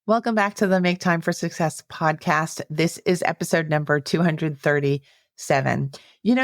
Welcome back to the Make Time for Success podcast. This is episode number 237.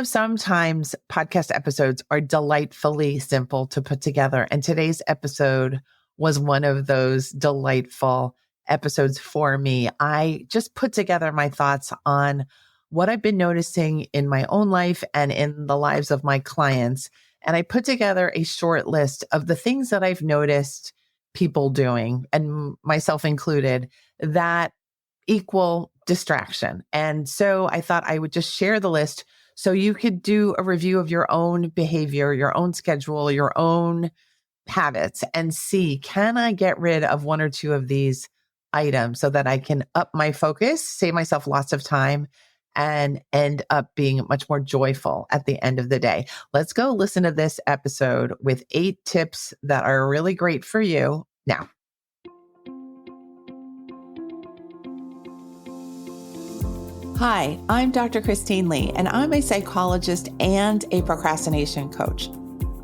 Sometimes podcast episodes are delightfully simple to put together, and today's episode was one of those delightful episodes for me. I just put together my thoughts on what I've been noticing in my own life and in the lives of my clients. And I put together a short list of the things that I've noticed people doing, and myself included, that equal distraction. And so I thought I would just share the list so you could do a review of your own behavior, your own schedule, your own habits, and see, can I get rid of one or two of these items so that I can up my focus, save myself lots of time, and end up being much more joyful at the end of the day. Let's go listen to this episode with 8 tips that are really great for you now. Hi, I'm Dr. Christine Lee, and I'm a psychologist and a procrastination coach.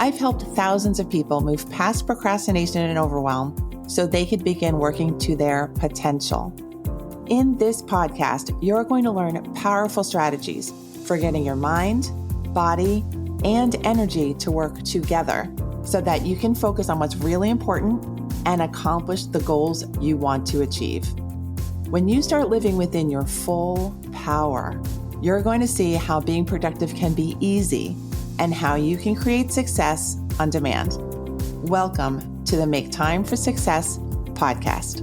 I've helped thousands of people move past procrastination and overwhelm so they could begin working to their potential. In this podcast, you're going to learn powerful strategies for getting your mind, body, and energy to work together so that you can focus on what's really important and accomplish the goals you want to achieve. When you start living within your full power, you're going to see how being productive can be easy and how you can create success on demand. Welcome to the Make Time for Success podcast.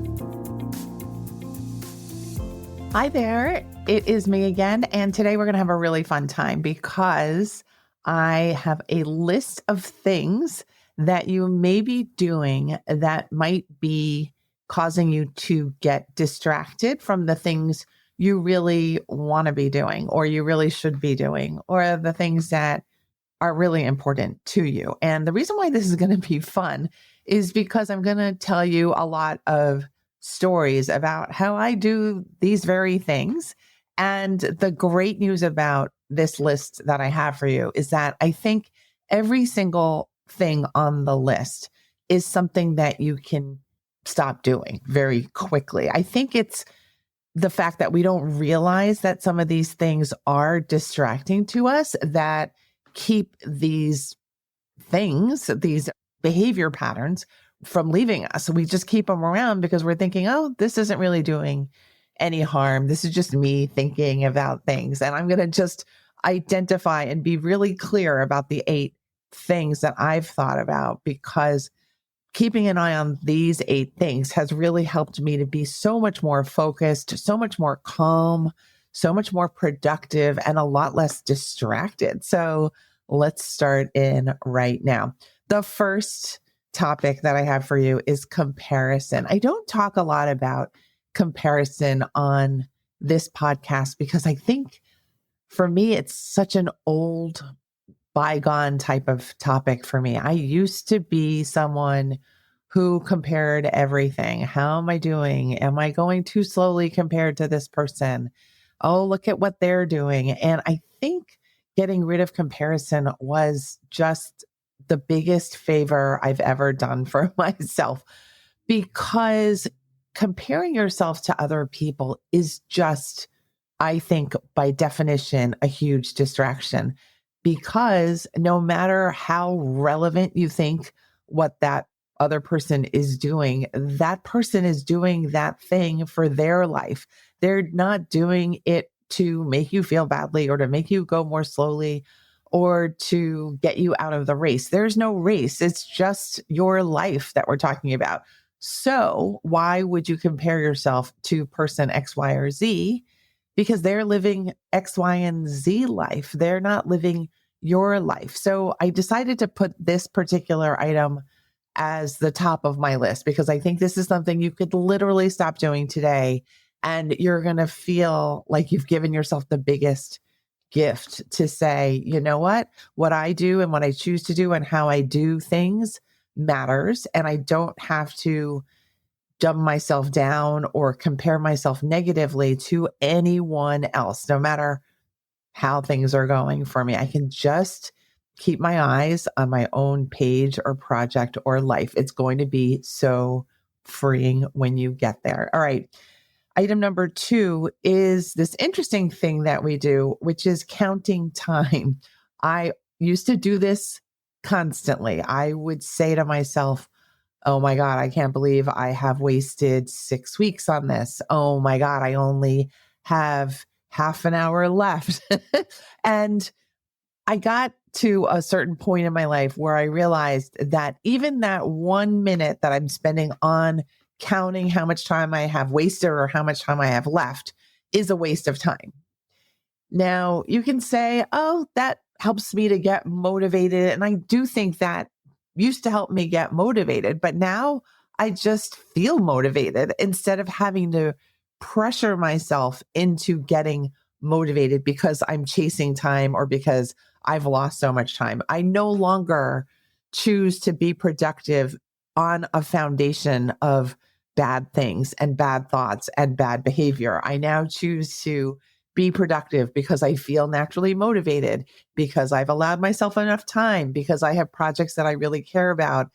Hi there, it is me again, and today we're going to have a really fun time because I have a list of things that you may be doing that might be causing you to get distracted from the things you really want to be doing, or you really should be doing, or the things that are really important to you. And the reason why this is going to be fun is because I'm going to tell you a lot of stories about how I do these very things. And the great news about this list that I have for you is that I think every single thing on the list is something that you can stop doing very quickly. I think it's the fact that we don't realize that some of these things are distracting to us that keep these things, these behavior patterns from leaving us. We just keep them around because we're thinking, oh, this isn't really doing any harm. This is just me thinking about things. And I'm going to just identify and be really clear about the 8 things that I've thought about, because keeping an eye on these 8 things has really helped me to be so much more focused, so much more calm, so much more productive, and a lot less distracted. So let's start in right now. The first topic that I have for you is comparison. I don't talk a lot about comparison on this podcast because I think for me, it's such an old, bygone type of topic for me. I used to be someone who compared everything. How am I doing? Am I going too slowly compared to this person? Oh, look at what they're doing. And I think getting rid of comparison was just the biggest favor I've ever done for myself, because comparing yourself to other people is just, I think, by definition, a huge distraction, because no matter how relevant you think what that other person is doing, that person is doing that thing for their life. They're not doing it to make you feel badly or to make you go more slowly or to get you out of the race. There's no race. It's just your life that we're talking about. So why would you compare yourself to person X, Y, or Z? Because they're living X, Y, and Z life. They're not living your life. So I decided to put this particular item as the top of my list because I think this is something you could literally stop doing today, and you're going to feel like you've given yourself the biggest gift to say, you know what I do and what I choose to do and how I do things matters. And I don't have to dumb myself down or compare myself negatively to anyone else, no matter how things are going for me. I can just keep my eyes on my own page or project or life. It's going to be so freeing when you get there. All right. Item number 2 is this interesting thing that we do, which is counting time. I used to do this constantly. I would say to myself, oh my God, I can't believe I have wasted 6 weeks on this. Oh my God, I only have half an hour left. And I got to a certain point in my life where I realized that even that 1 minute that I'm spending on counting how much time I have wasted or how much time I have left is a waste of time. Now, you can say, oh, that helps me to get motivated. And I do think that used to help me get motivated, but now I just feel motivated instead of having to pressure myself into getting motivated because I'm chasing time or because I've lost so much time. I no longer choose to be productive on a foundation of bad things and bad thoughts and bad behavior. I now choose to be productive because I feel naturally motivated, because I've allowed myself enough time, because I have projects that I really care about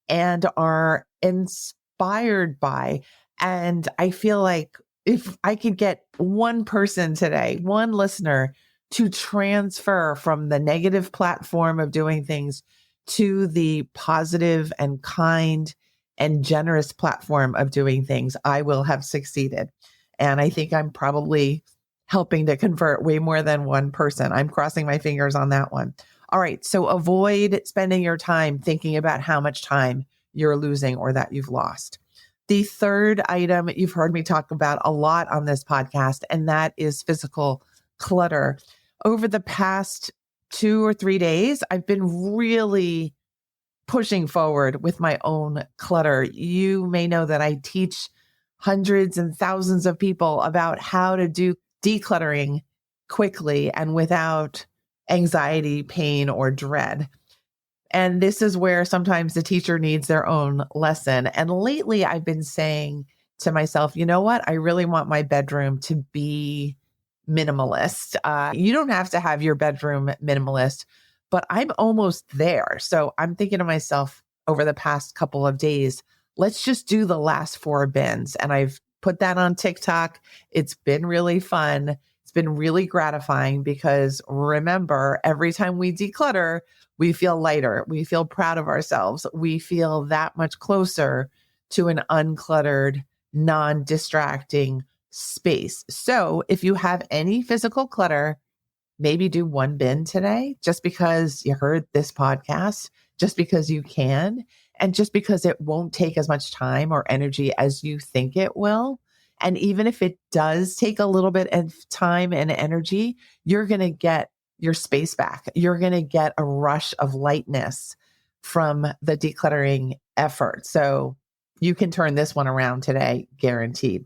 and are inspired by. And I feel like if I could get one person today, one listener to transfer from the negative platform of doing things to the positive and kind and generous platform of doing things, I will have succeeded. And I think I'm probably helping to convert way more than one person. I'm crossing my fingers on that one. All right. So avoid spending your time thinking about how much time you're losing or that you've lost. The third item you've heard me talk about a lot on this podcast, and that is physical clutter. Over the past 2 or 3 days, I've been really pushing forward with my own clutter. You may know that I teach hundreds and thousands of people about how to do decluttering quickly and without anxiety, pain, or dread. And this is where sometimes the teacher needs their own lesson. And lately I've been saying to myself, you know what? I really want my bedroom to be minimalist. You don't have to have your bedroom minimalist, but I'm almost there. So I'm thinking to myself over the past couple of days, let's just do the last 4 bins. And I've put that on TikTok. It's been really fun. It's been really gratifying because remember, every time we declutter, we feel lighter. We feel proud of ourselves. We feel that much closer to an uncluttered, non-distracting space. So if you have any physical clutter, maybe do 1 bin today, just because you heard this podcast, just because you can, and just because it won't take as much time or energy as you think it will. And even if it does take a little bit of time and energy, you're going to get your space back. You're going to get a rush of lightness from the decluttering effort. So you can turn this one around today, guaranteed.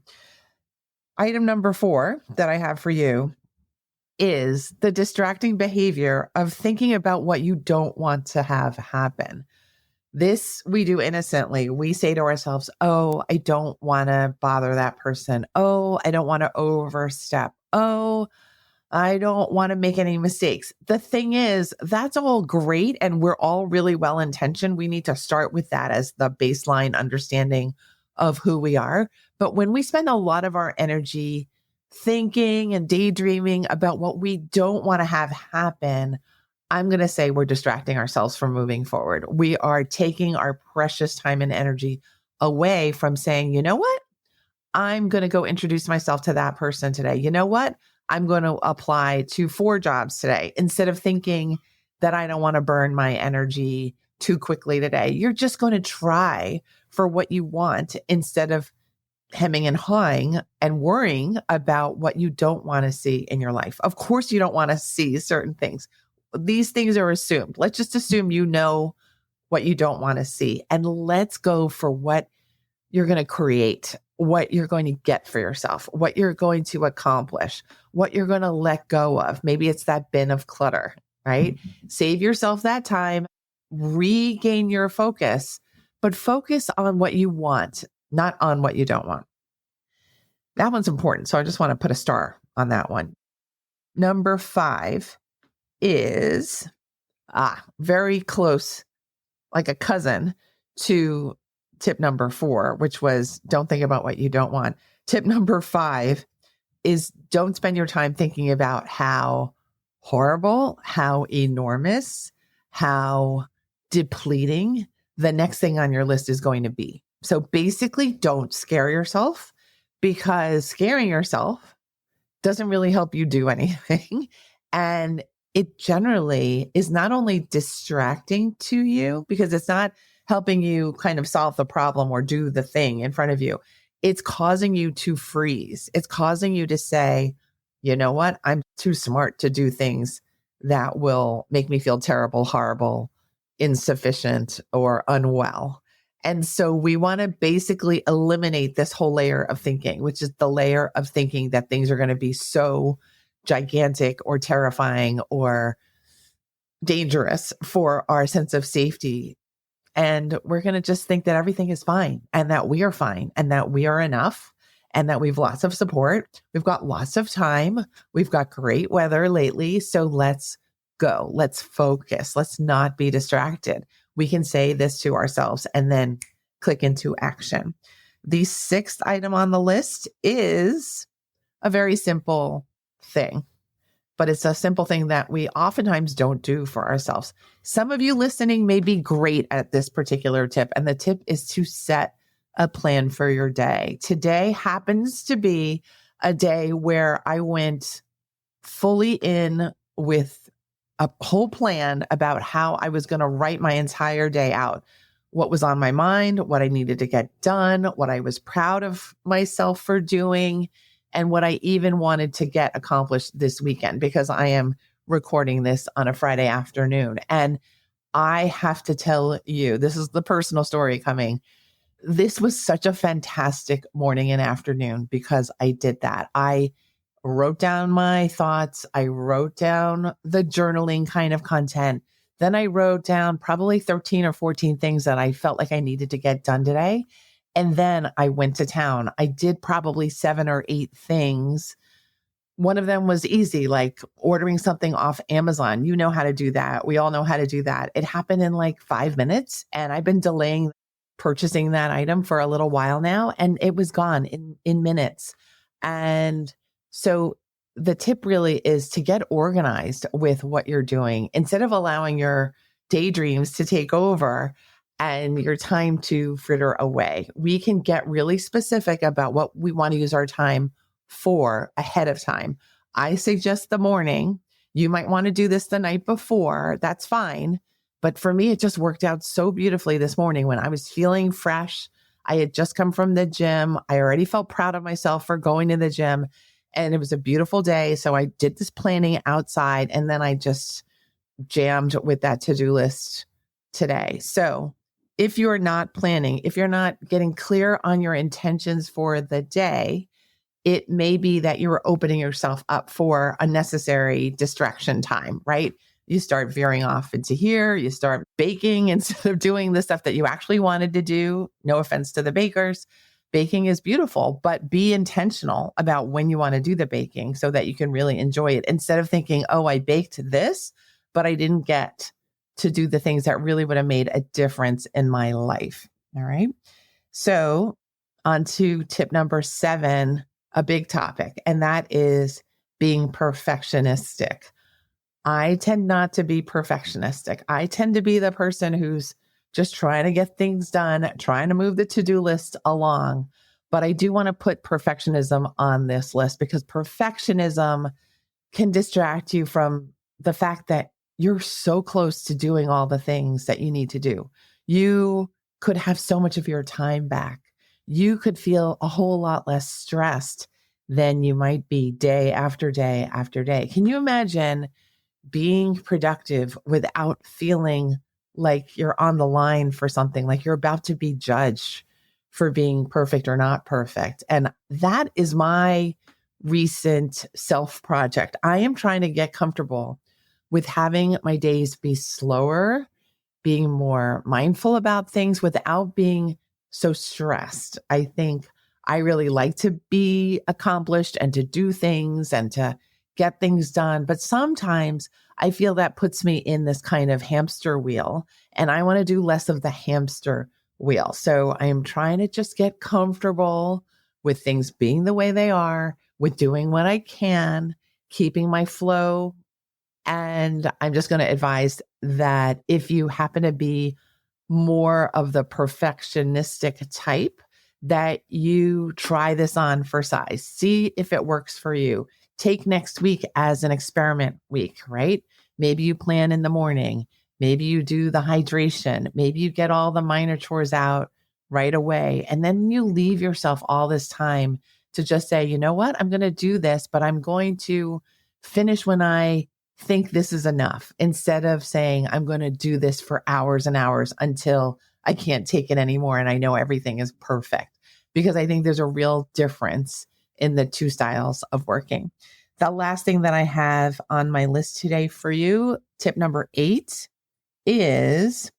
Item number 4 that I have for you is the distracting behavior of thinking about what you don't want to have happen. This we do innocently. We say to ourselves, oh, I don't want to bother that person. Oh, I don't want to overstep. Oh, I don't want to make any mistakes. The thing is, that's all great. And we're all really well intentioned. We need to start with that as the baseline understanding of who we are. But when we spend a lot of our energy thinking and daydreaming about what we don't want to have happen, I'm going to say we're distracting ourselves from moving forward. We are taking our precious time and energy away from saying, you know what? I'm going to go introduce myself to that person today. You know what? I'm going to apply to 4 jobs today instead of thinking that I don't want to burn my energy too quickly today. You're just going to try for what you want instead of hemming and hawing and worrying about what you don't want to see in your life. Of course, you don't want to see certain things. These things are assumed. Let's just assume you know what you don't want to see, and let's go for what you're going to create, what you're going to get for yourself, what you're going to accomplish, what you're going to let go of. Maybe it's that bin of clutter, right? Save yourself that time, regain your focus, but focus on what you want, not on what you don't want. That one's important. So I just want to put a star on that one. Number 5 is very close, like a cousin to tip number 4, which was don't think about what you don't want. Tip number 5 is don't spend your time thinking about how horrible, how enormous, how depleting the next thing on your list is going to be. So basically, don't scare yourself, because scaring yourself doesn't really help you do anything. And it generally is not only distracting to you because it's not helping you kind of solve the problem or do the thing in front of you. It's causing you to freeze. It's causing you to say, you know what? I'm too smart to do things that will make me feel terrible, horrible, insufficient, or unwell. And so we want to basically eliminate this whole layer of thinking, which is the layer of thinking that things are going to be so gigantic or terrifying or dangerous for our sense of safety. And we're going to just think that everything is fine and that we are fine and that we are enough and that we've lots of support. We've got lots of time. We've got great weather lately. So let's go. Let's focus. Let's not be distracted. We can say this to ourselves and then click into action. The 6th item on the list is a very simple thing, but it's a simple thing that we oftentimes don't do for ourselves. Some of you listening may be great at this particular tip, and the tip is to set a plan for your day. Today happens to be a day where I went fully in with a whole plan about how I was going to write my entire day out, what was on my mind, what I needed to get done, what I was proud of myself for doing, and what I even wanted to get accomplished this weekend, because I am recording this on a Friday afternoon. And I have to tell you, this is the personal story coming. This was such a fantastic morning and afternoon because I did that. I wrote down my thoughts. I wrote down the journaling kind of content. Then I wrote down probably 13 or 14 things that I felt like I needed to get done today. And then I went to town. I did probably 7 or 8 things. One of them was easy, like ordering something off Amazon. You know how to do that. We all know how to do that. It happened in like 5 minutes, and I've been delaying purchasing that item for a little while now, and it was gone in minutes. And so the tip really is to get organized with what you're doing instead of allowing your daydreams to take over and your time to fritter away. We can get really specific about what we want to use our time for ahead of time. I suggest the morning. You might want to do this the night before. That's fine. But for me, it just worked out so beautifully this morning when I was feeling fresh. I had just come from the gym. I already felt proud of myself for going to the gym, and it was a beautiful day. So I did this planning outside, and then I just jammed with that to-do list today. So if you're not planning, if you're not getting clear on your intentions for the day, it may be that you're opening yourself up for unnecessary distraction time, right? You start veering off into here, you start baking instead of doing the stuff that you actually wanted to do. No offense to the bakers. Baking is beautiful, but be intentional about when you want to do the baking so that you can really enjoy it instead of thinking, oh, I baked this, but I didn't get to do the things that really would have made a difference in my life. All right. So on to tip number 7, a big topic, and that is being perfectionistic. I tend not to be perfectionistic. I tend to be the person who's just trying to get things done, trying to move the to-do list along. But I do want to put perfectionism on this list because perfectionism can distract you from the fact that you're so close to doing all the things that you need to do. You could have so much of your time back. You could feel a whole lot less stressed than you might be day after day after day. Can you imagine being productive without feeling like you're on the line for something, like you're about to be judged for being perfect or not perfect? And that is my recent self project. I am trying to get comfortable with having my days be slower, being more mindful about things without being so stressed. I think I really like to be accomplished and to do things and to get things done. But sometimes I feel that puts me in this kind of hamster wheel, and I want to do less of the hamster wheel. So I am trying to just get comfortable with things being the way they are, with doing what I can, keeping my flow. And I'm just going to advise that if you happen to be more of the perfectionistic type, that you try this on for size. See if it works for you. Take next week as an experiment week, right? Maybe you plan in the morning. Maybe you do the hydration. Maybe you get all the minor chores out right away. And then you leave yourself all this time to just say, you know what? I'm going to do this, but I'm going to finish when I think this is enough, instead of saying, I'm going to do this for hours and hours until I can't take it anymore and I know everything is perfect. Because I think there's a real difference in the two styles of working. The last thing that I have on my list today for you, tip number 8, is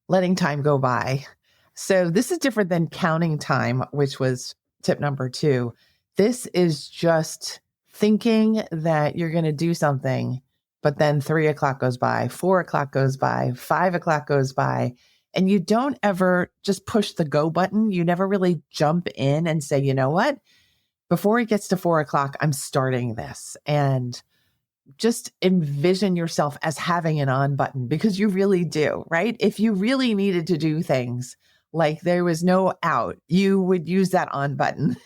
letting time go by. So this is different than counting time, which was tip number 2. This is just thinking that you're going to do something, but then 3 o'clock goes by, 4 o'clock goes by, 5 o'clock goes by, and you don't ever just push the go button. You never really jump in and say, you know what? Before it gets to 4 o'clock, I'm starting this. And just envision yourself as having an on button, because you really do, right? If you really needed to do things like there was no out, you would use that on button.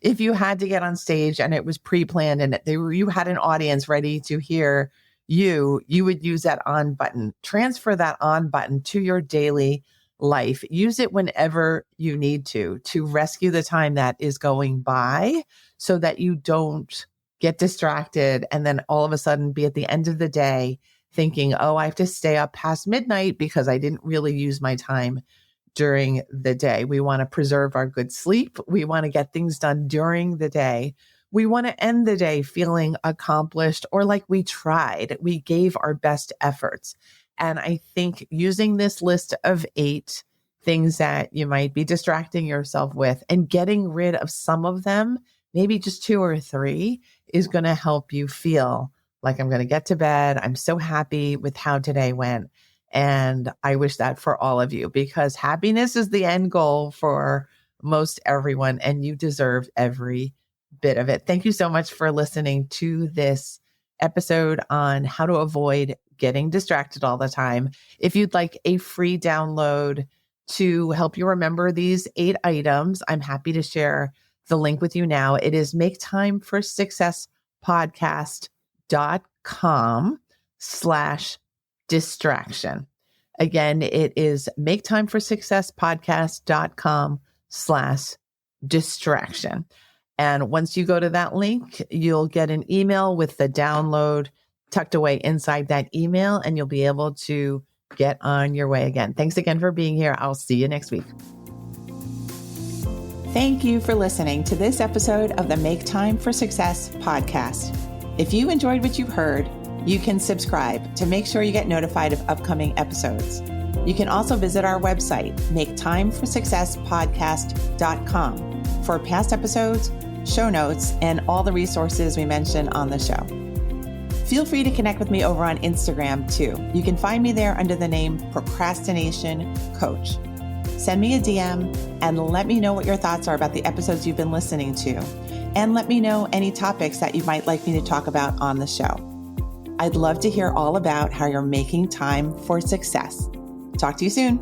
If you had to get on stage and it was pre-planned and you had an audience ready to hear you would use that on button. Transfer that on button to your daily life. Use it whenever you need to rescue the time that is going by, so that you don't get distracted and then all of a sudden be at the end of the day thinking, oh, I have to stay up past midnight because I didn't really use my time during the day. We want to preserve our good sleep. We want to get things done during the day. We want to end the day feeling accomplished, or like we tried, we gave our best efforts. And I think using this list of 8 things that you might be distracting yourself with and getting rid of some of them, maybe just 2 or 3, is going to help you feel like, I'm going to get to bed. I'm so happy with how today went. And I wish that for all of you, because happiness is the end goal for most everyone, and you deserve every bit of it. Thank you so much for listening to this episode on how to avoid getting distracted all the time. If you'd like a free download to help you remember these 8 items, I'm happy to share the link with you now. It is maketimeforsuccesspodcast.com/distraction. Again, it is maketimeforsuccesspodcast.com/distraction. And once you go to that link, you'll get an email with the download tucked away inside that email, and you'll be able to get on your way again. Thanks again for being here. I'll see you next week. Thank you for listening to this episode of the Make Time for Success podcast. If you enjoyed what you've heard, you can subscribe to make sure you get notified of upcoming episodes. You can also visit our website, maketimeforsuccesspodcast.com, for past episodes, show notes, and all the resources we mention on the show. Feel free to connect with me over on Instagram too. You can find me there under the name Procrastination Coach. Send me a DM and let me know what your thoughts are about the episodes you've been listening to. And let me know any topics that you might like me to talk about on the show. I'd love to hear all about how you're making time for success. Talk to you soon.